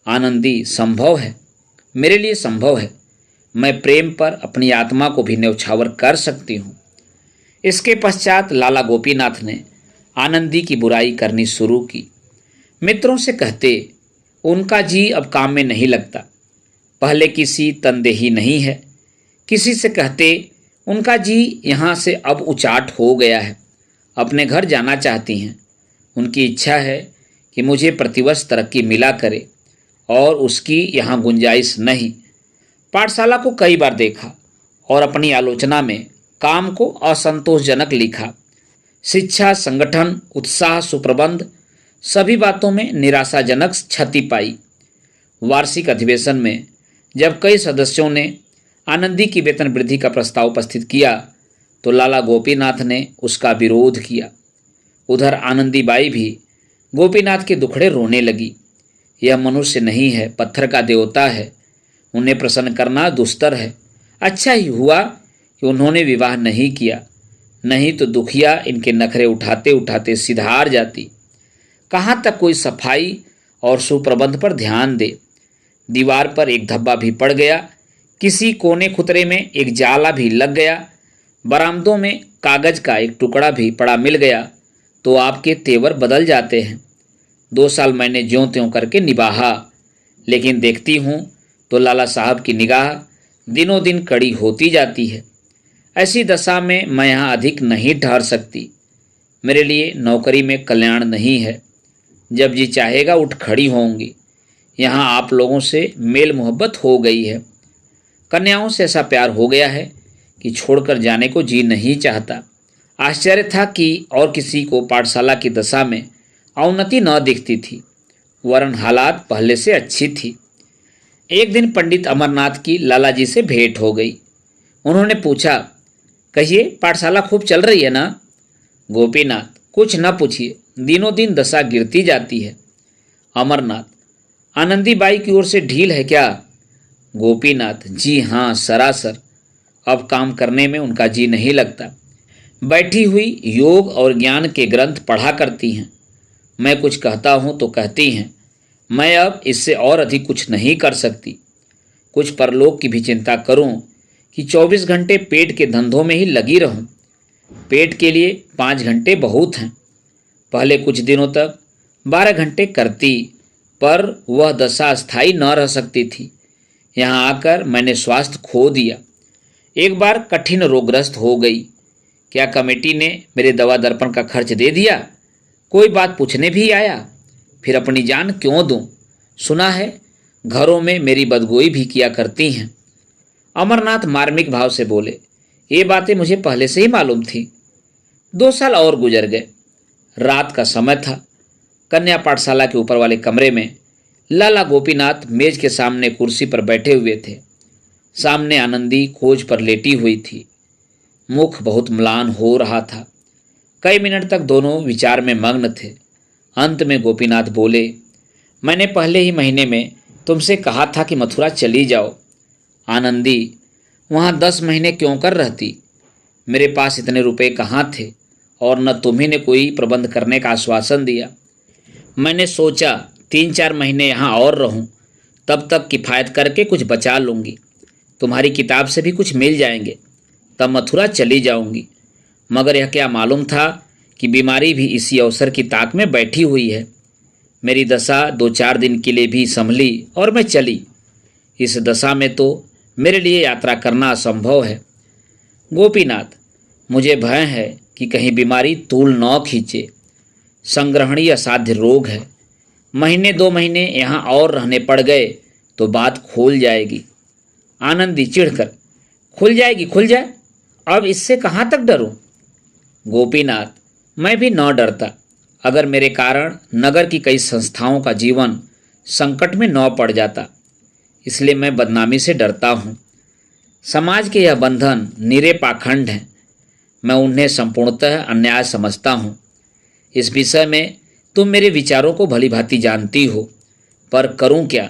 Speaker 1: आनंदी, संभव है, मेरे लिए संभव है। मैं प्रेम पर अपनी आत्मा को भी न्यौछावर कर सकती हूँ। इसके पश्चात लाला गोपीनाथ ने आनंदी की बुराई करनी शुरू की। मित्रों से कहते, उनका जी अब काम में नहीं लगता, पहले किसी तनदेही नहीं है। किसी से कहते, उनका जी यहाँ से अब उचाट हो गया है, अपने घर जाना चाहती हैं। उनकी इच्छा है कि मुझे प्रतिवर्ष तरक्की मिला करे और उसकी यहाँ गुंजाइश नहीं। पाठशाला को कई बार देखा और अपनी आलोचना में काम को असंतोषजनक लिखा। शिक्षा, संगठन, उत्साह, सुप्रबंध, सभी बातों में निराशाजनक क्षति पाई। वार्षिक अधिवेशन में जब कई सदस्यों ने आनंदी की वेतन वृद्धि का प्रस्ताव उपस्थित किया तो लाला गोपीनाथ ने उसका विरोध किया। उधर आनंदी बाई भी गोपीनाथ के दुखड़े रोने लगी। यह मनुष्य नहीं है, पत्थर का देवता है, उन्हें प्रसन्न करना दुस्तर है। अच्छा ही हुआ कि उन्होंने विवाह नहीं किया, नहीं तो दुखिया इनके नखरे उठाते उठाते सिधार जाती। कहाँ तक कोई सफाई और सुप्रबंध पर ध्यान दे। दीवार पर एक धब्बा भी पड़ गया किसी कोने खुतरे में एक जाला भी लग गया, बरामदों में कागज का एक टुकड़ा भी पड़ा मिल गया तो आपके तेवर बदल जाते हैं। 2 साल मैंने ज्यों त्यों करके निभाा, लेकिन देखती हूँ तो लाला साहब की निगाह दिनों दिन कड़ी होती जाती है। ऐसी दशा में मैं यहाँ अधिक नहीं ठहर सकती। मेरे लिए नौकरी में कल्याण नहीं है। जब जी चाहेगा उठ खड़ी होंगी। यहाँ आप लोगों से मेल मोहब्बत हो गई है। कन्याओं से ऐसा प्यार हो गया है कि छोड़कर जाने को जी नहीं चाहता। आश्चर्य था कि और किसी को पाठशाला की दशा में अवनति न दिखती थी, वरन हालात पहले से अच्छी थी। एक दिन पंडित अमरनाथ की लाला जी से भेंट हो गई। उन्होंने पूछा, कहिए पाठशाला खूब चल रही है ना? गोपीनाथ, कुछ न पूछिए, दिनों दिन दशा गिरती जाती है। अमरनाथ, आनंदी बाई की ओर से ढील है क्या? गोपीनाथ, जी हाँ, सरासर। अब काम करने में उनका जी नहीं लगता। बैठी हुई योग और ज्ञान के ग्रंथ पढ़ा करती हैं। मैं कुछ कहता हूँ तो कहती हैं, मैं अब इससे और अधिक कुछ नहीं कर सकती। कुछ परलोक की भी चिंता करूँ कि 24 घंटे पेट के धंधों में ही लगी रहूँ। पेट के लिए 5 घंटे बहुत हैं। पहले कुछ दिनों तक 12 घंटे करती, पर वह दशा स्थायी न रह सकती थी। यहाँ आकर मैंने स्वास्थ्य खो दिया। एक बार कठिन रोगग्रस्त हो गई। क्या कमेटी ने मेरे दवा दर्पण का खर्च दे दिया? कोई बात पूछने भी आया? फिर अपनी जान क्यों दूं? सुना है घरों में मेरी बदगोई भी किया करती हैं। अमरनाथ मार्मिक भाव से बोले, ये बातें मुझे पहले से ही मालूम थी। 2 साल और गुजर गए। रात का समय था। कन्या पाठशाला के ऊपर वाले कमरे में लाला गोपीनाथ मेज के सामने कुर्सी पर बैठे हुए थे। सामने आनंदी खोज पर लेटी हुई थी। मुख बहुत म्लान हो रहा था। कई मिनट तक दोनों विचार में मग्न थे। अंत में गोपीनाथ बोले, मैंने पहले ही महीने में तुमसे कहा था कि मथुरा चली जाओ। आनंदी, वहाँ 10 महीने क्यों कर रहती? मेरे पास इतने रुपए कहाँ थे और न तुम्ही ने कोई प्रबंध करने का आश्वासन दिया। मैंने सोचा 3-4 महीने यहाँ और रहूँ, तब तक किफ़ायत करके कुछ बचा लूँगी। तुम्हारी किताब से भी कुछ मिल जाएंगे, तब मथुरा चली जाऊँगी। मगर यह क्या मालूम था कि बीमारी भी इसी अवसर की ताक में बैठी हुई है। मेरी दशा 2-4 दिन के लिए भी संभली और मैं चली। इस दशा में तो मेरे लिए यात्रा करना असंभव है। गोपीनाथ, मुझे भय है कि कहीं बीमारी तूल न खींचे। संग्रहणीय असाध्य रोग है। महीने 2 महीने यहाँ और रहने पड़ गए तो बात खोल जाएगी। आनंदी चिढ़कर, खुल जाएगी, खुल जाए, अब इससे कहाँ तक डरूं? गोपीनाथ, मैं भी न डरता अगर मेरे कारण नगर की कई संस्थाओं का जीवन संकट में न पड़ जाता। इसलिए मैं बदनामी से डरता हूँ। समाज के यह बंधन निरे पाखंड हैं। मैं उन्हें संपूर्णतः अन्याय समझता हूँ। इस विषय में तुम मेरे विचारों को भली भांति जानती हो, पर करूं क्या?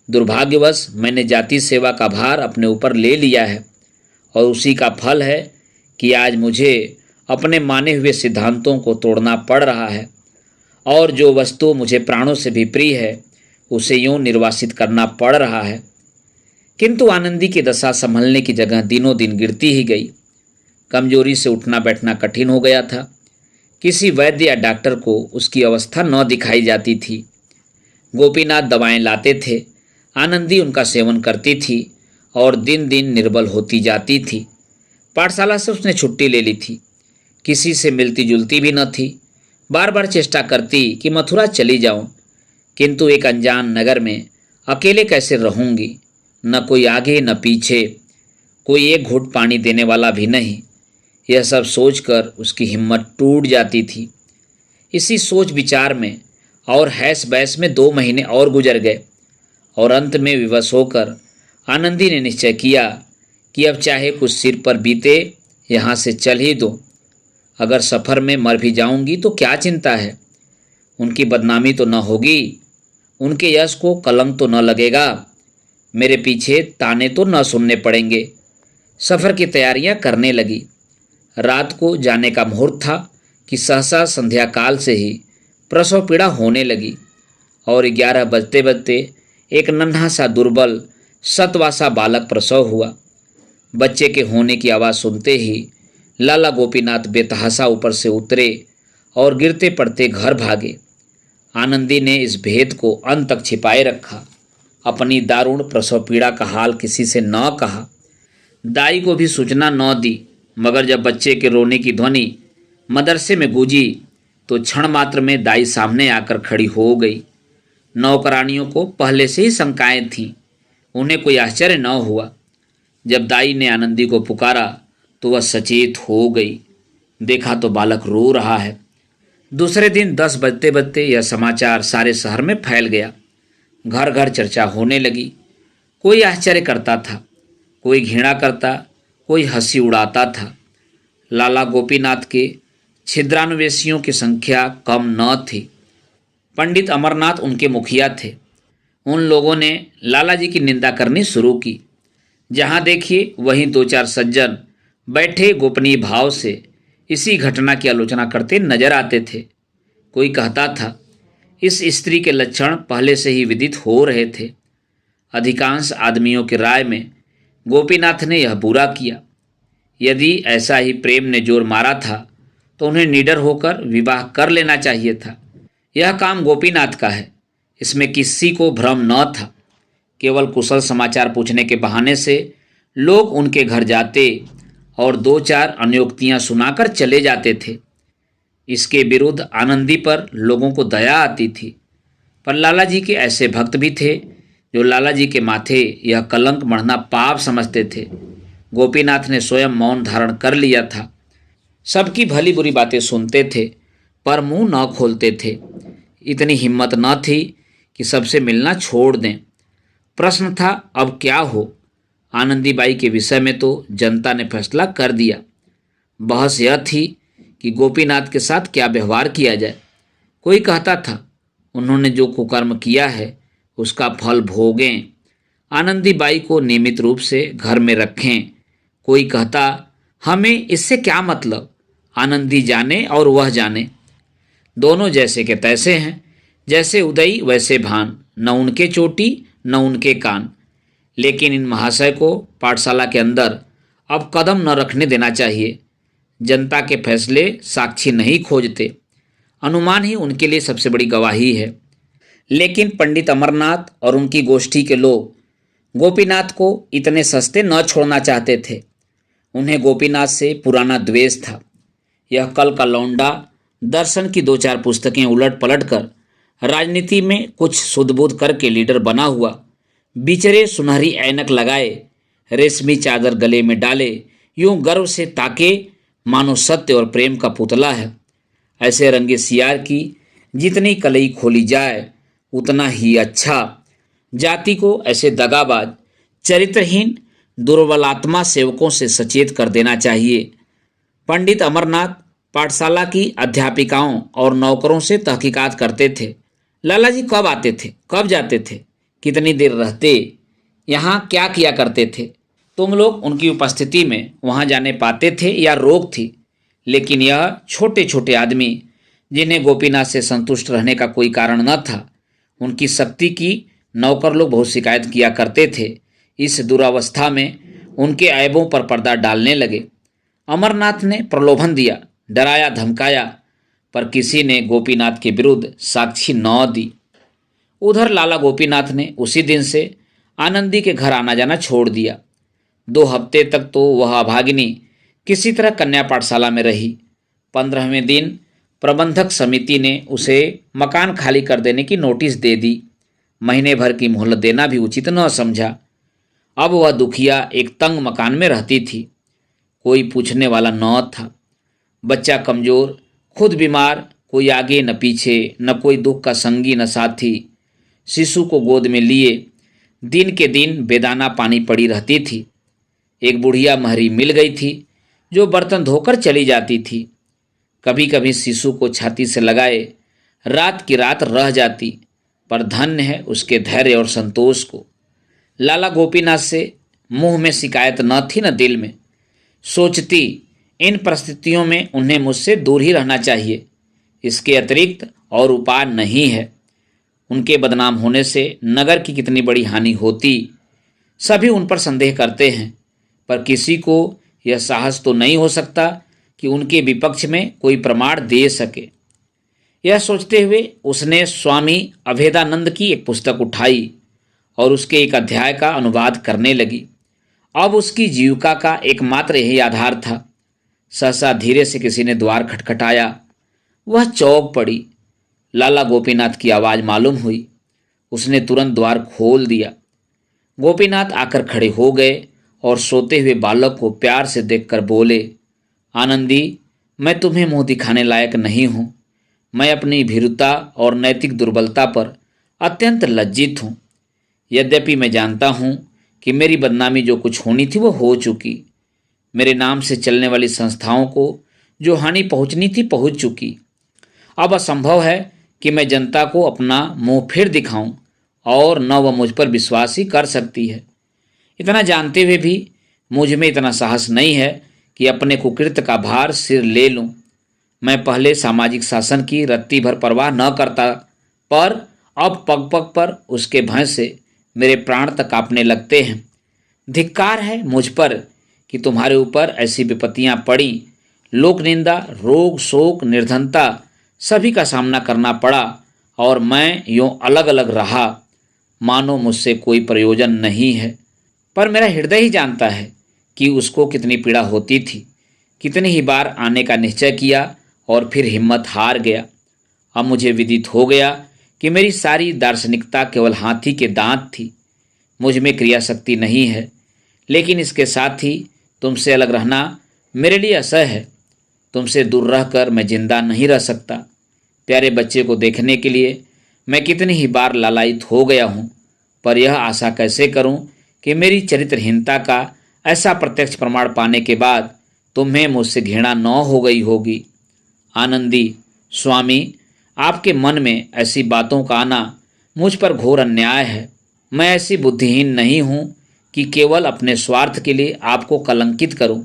Speaker 1: दुर्भाग्यवश मैंने जाति सेवा का भार अपने ऊपर ले लिया है और उसी का फल है कि आज मुझे अपने माने हुए सिद्धांतों को तोड़ना पड़ रहा है और जो वस्तु मुझे प्राणों से भी प्रिय है उसे यूं निर्वासित करना पड़ रहा है। किंतु आनंदी की दशा संभलने की जगह दिनों दिन गिरती ही गई। कमजोरी से उठना बैठना कठिन हो गया था। किसी वैद्य या डॉक्टर को उसकी अवस्था न दिखाई जाती थी। गोपीनाथ दवाएं लाते थे, आनंदी उनका सेवन करती थी और दिन दिन निर्बल होती जाती थी। पाठशाला से उसने छुट्टी ले ली थी। किसी से मिलती जुलती भी न थी। बार बार चेष्टा करती कि मथुरा चली जाऊं, किंतु एक अनजान नगर में अकेले कैसे रहूंगी? न कोई आगे न पीछे, कोई एक घूंट पानी देने वाला भी नहीं। यह सब सोचकर उसकी हिम्मत टूट जाती थी। इसी सोच विचार में और हैस बैस में 2 महीने और गुजर गए और अंत में विवश होकर आनंदी ने निश्चय किया कि अब चाहे कुछ सिर पर बीते, यहाँ से चल ही दो। अगर सफ़र में मर भी जाऊंगी तो क्या चिंता है? उनकी बदनामी तो न होगी, उनके यश को कलंक तो न लगेगा, मेरे पीछे ताने तो न सुनने पड़ेंगे। सफ़र की तैयारियां करने लगी। रात को जाने का मुहूर्त था कि सहसा संध्या काल से ही प्रसव पीड़ा होने लगी और 11 बजते बजते एक नन्हा सा दुर्बल सतवासा बालक प्रसव हुआ। बच्चे के होने की आवाज़ सुनते ही लाला गोपीनाथ बेतहाशा ऊपर से उतरे और गिरते पड़ते घर भागे। आनंदी ने इस भेद को अंत तक छिपाए रखा। अपनी दारुण प्रसव पीड़ा का हाल किसी से न कहा, दाई को भी सूचना न दी। मगर जब बच्चे के रोने की ध्वनि मदरसे में गूंजी तो क्षण मात्र में दाई सामने आकर खड़ी हो गई। नौकरानियों को पहले से ही शंकाएं थीं, उन्हें कोई आश्चर्य न हुआ। जब दाई ने आनंदी को पुकारा तो वह सचेत हो गई। देखा तो बालक रो रहा है। दूसरे दिन 10 बजते बजते यह समाचार सारे शहर में फैल गया। घर घर चर्चा होने लगी। कोई आश्चर्य करता था, कोई घृणा करता, कोई हंसी उड़ाता था। लाला गोपीनाथ के छिद्रान्वेषियों की संख्या कम न थी। पंडित अमरनाथ उनके मुखिया थे। उन लोगों ने लाला जी की निंदा करनी शुरू की। जहाँ देखिए वहीं 2-4 सज्जन बैठे गोपनीय भाव से इसी घटना की आलोचना करते नजर आते थे। कोई कहता था इस स्त्री के लक्षण पहले से ही विदित हो रहे थे। अधिकांश आदमियों की राय में गोपीनाथ ने यह बुरा किया। यदि ऐसा ही प्रेम ने जोर मारा था तो उन्हें निडर होकर विवाह कर लेना चाहिए था। यह काम गोपीनाथ का है, इसमें किसी को भ्रम न था। केवल कुशल समाचार पूछने के बहाने से लोग उनके घर जाते और 2-4 अनयोक्तियाँ सुनाकर चले जाते थे। इसके विरुद्ध आनंदी पर लोगों को दया आती थी। पर लाला जी के ऐसे भक्त भी थे जो लाला जी के माथे यह कलंक मढ़ना पाप समझते थे। गोपीनाथ ने स्वयं मौन धारण कर लिया था। सबकी भली बुरी बातें सुनते थे पर मुंह न खोलते थे। इतनी हिम्मत न थी कि सबसे मिलना छोड़ दें। प्रश्न था अब क्या हो। आनंदीबाई के विषय में तो जनता ने फैसला कर दिया। बहस यह थी कि गोपीनाथ के साथ क्या व्यवहार किया जाए। कोई कहता था उन्होंने जो कुकर्म किया है उसका फल भोगें, आनंदीबाई को नियमित रूप से घर में रखें। कोई कहता हमें इससे क्या मतलब, आनंदी जाने और वह जाने, दोनों जैसे के तैसे हैं, जैसे उदई वैसे भान, न उनके चोटी न उनके कान। लेकिन इन महाशय को पाठशाला के अंदर अब कदम न रखने देना चाहिए। जनता के फैसले साक्षी नहीं खोजते, अनुमान ही उनके लिए सबसे बड़ी गवाही है। लेकिन पंडित अमरनाथ और उनकी गोष्ठी के लोग गोपीनाथ को इतने सस्ते न छोड़ना चाहते थे। उन्हें गोपीनाथ से पुराना द्वेष था। यह कल का लौंडा दर्शन की 2-4 पुस्तकें उलट पलट कर राजनीति में कुछ सुध-बुध करके लीडर बना हुआ, बिचरे सुनहरी ऐनक लगाए, रेशमी चादर गले में डाले, यूं गर्व से ताके मानो सत्य और प्रेम का पुतला है। ऐसे रंगे सियार की जितनी कलई खोली जाए उतना ही अच्छा। जाति को ऐसे दगाबाज, चरित्रहीन, दुर्बलात्मा सेवकों से सचेत कर देना चाहिए। पंडित अमरनाथ पाठशाला की अध्यापिकाओं और नौकरों से तहकीकात करते थे। लाला जी कब आते थे, कब जाते थे, कितनी देर रहते, यहाँ क्या किया करते थे। तुम लोग उनकी उपस्थिति में वहाँ जाने पाते थे या रोक थी। लेकिन यह छोटे छोटे आदमी जिन्हें गोपीनाथ से संतुष्ट रहने का कोई कारण न था, उनकी शक्ति की नौकर लोग बहुत शिकायत किया करते थे। इस दुरावस्था में उनके ऐबों पर पर्दा डालने लगे। अमरनाथ ने प्रलोभन दिया, डराया धमकाया, पर किसी ने गोपीनाथ के विरुद्ध साक्षी न दी। उधर लाला गोपीनाथ ने उसी दिन से आनंदी के घर आना जाना छोड़ दिया। 2 हफ्ते तक तो वह अभागिनी किसी तरह कन्या पाठशाला में रही। 15वें दिन प्रबंधक समिति ने उसे मकान खाली कर देने की नोटिस दे दी। महीने भर की मोहलत देना भी उचित न समझा। अब वह दुखिया एक तंग मकान में रहती थी। कोई पूछने वाला न था। बच्चा कमजोर, खुद बीमार, कोई आगे न पीछे, न कोई दुख का संगी न साथी। शिशु को गोद में लिए दिन के दिन बेदाना पानी पड़ी रहती थी। एक बुढ़िया महरी मिल गई थी जो बर्तन धोकर चली जाती थी। कभी कभी शिशु को छाती से लगाए रात की रात रह जाती, पर धन्य है उसके धैर्य और संतोष को। लाला गोपीनाथ से मुंह में शिकायत न थी न दिल में। सोचती इन परिस्थितियों में उन्हें मुझसे दूर ही रहना चाहिए, इसके अतिरिक्त और उपाय नहीं है। उनके बदनाम होने से नगर की कितनी बड़ी हानि होती। सभी उन पर संदेह करते हैं, पर किसी को यह साहस तो नहीं हो सकता कि उनके विपक्ष में कोई प्रमाण दे सके। यह सोचते हुए उसने स्वामी अभेदानंद की एक पुस्तक उठाई और उसके एक अध्याय का अनुवाद करने लगी। अब उसकी जीविका का एकमात्र यही आधार था। सहसा धीरे से किसी ने द्वार खटखटाया। वह चौंक पड़ी। लाला गोपीनाथ की आवाज़ मालूम हुई। उसने तुरंत द्वार खोल दिया। गोपीनाथ आकर खड़े हो गए और सोते हुए बालक को प्यार से देखकर बोले, आनंदी, मैं तुम्हें मुंह दिखाने लायक नहीं हूँ। मैं अपनी भीरुता और नैतिक दुर्बलता पर अत्यंत लज्जित हूँ। यद्यपि मैं जानता हूँ कि मेरी बदनामी जो कुछ होनी थी वो हो चुकी। मेरे नाम से चलने वाली संस्थाओं को जो हानि पहुँचनी थी पहुँच चुकी। अब असंभव है कि मैं जनता को अपना मुंह फिर दिखाऊं और न वह मुझ पर विश्वास ही कर सकती है। इतना जानते हुए भी मुझ में इतना साहस नहीं है कि अपने कुकृत्य का भार सिर ले लूं। मैं पहले सामाजिक शासन की रत्ती भर परवाह न करता, पर अब पग पग पर उसके भय से मेरे प्राण तक कांपने लगते हैं। धिक्कार है मुझ पर कि तुम्हारे ऊपर ऐसी विपत्तियां पड़ी। लोक निंदा, रोग, शोक, निर्धनता सभी का सामना करना पड़ा और मैं यूं अलग अलग रहा, मानो मुझसे कोई प्रयोजन नहीं है। पर मेरा हृदय ही जानता है कि उसको कितनी पीड़ा होती थी। कितनी ही बार आने का निश्चय किया और फिर हिम्मत हार गया। अब मुझे विदित हो गया कि मेरी सारी दार्शनिकता केवल हाथी के दांत थी। मुझ में क्रिया शक्ति नहीं है, लेकिन इसके साथ ही तुमसे अलग रहना मेरे लिए असह्य है। तुमसे दूर रहकर मैं जिंदा नहीं रह सकता। प्यारे बच्चे को देखने के लिए मैं कितनी ही बार लालायित हो गया हूँ, पर यह आशा कैसे करूँ कि मेरी चरित्रहीनता का ऐसा प्रत्यक्ष प्रमाण पाने के बाद तुम्हें मुझसे घृणा न हो गई होगी। आनंदी, स्वामी, आपके मन में ऐसी बातों का आना मुझ पर घोर अन्याय है। मैं ऐसी बुद्धिहीन नहीं हूँ कि केवल अपने स्वार्थ के लिए आपको कलंकित करूँ।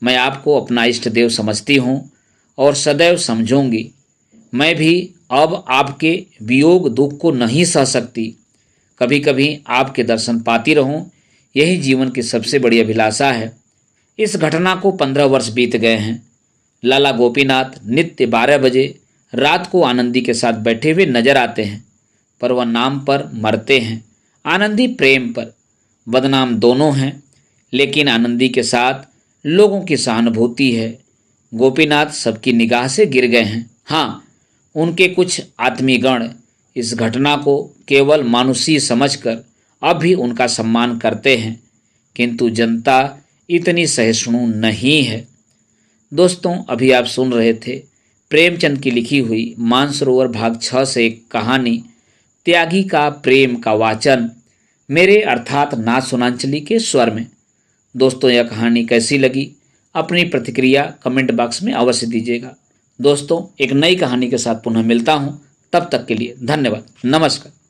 Speaker 1: मैं आपको अपना इष्ट देव समझती हूँ और सदैव समझूंगी। मैं भी अब आपके वियोग दुख को नहीं सह सकती। कभी कभी आपके दर्शन पाती रहूं, यही जीवन की सबसे बड़ी अभिलाषा है। इस घटना को 15 वर्ष बीत गए हैं। लाला गोपीनाथ नित्य 12 बजे रात को आनंदी के साथ बैठे हुए नजर आते हैं, पर वह नाम पर मरते हैं, आनंदी प्रेम पर। बदनाम दोनों हैं, लेकिन आनंदी के साथ लोगों की सहानुभूति है। गोपीनाथ सबकी निगाह से गिर गए हैं। हाँ, उनके कुछ आत्मीगण इस घटना को केवल मानुषी समझकर अब भी उनका सम्मान करते हैं, किंतु जनता इतनी सहिष्णु नहीं है। दोस्तों, अभी आप सुन रहे थे प्रेमचंद की लिखी हुई मानसरोवर भाग 6 से एक कहानी त्यागी का प्रेम का वाचन मेरे अर्थात नाथ सुनांचली के स्वर में। दोस्तों, यह कहानी कैसी लगी अपनी प्रतिक्रिया कमेंट बॉक्स में अवश्य दीजिएगा। दोस्तों, एक नई कहानी के साथ पुनः मिलता हूँ। तब तक के लिए धन्यवाद। नमस्कार।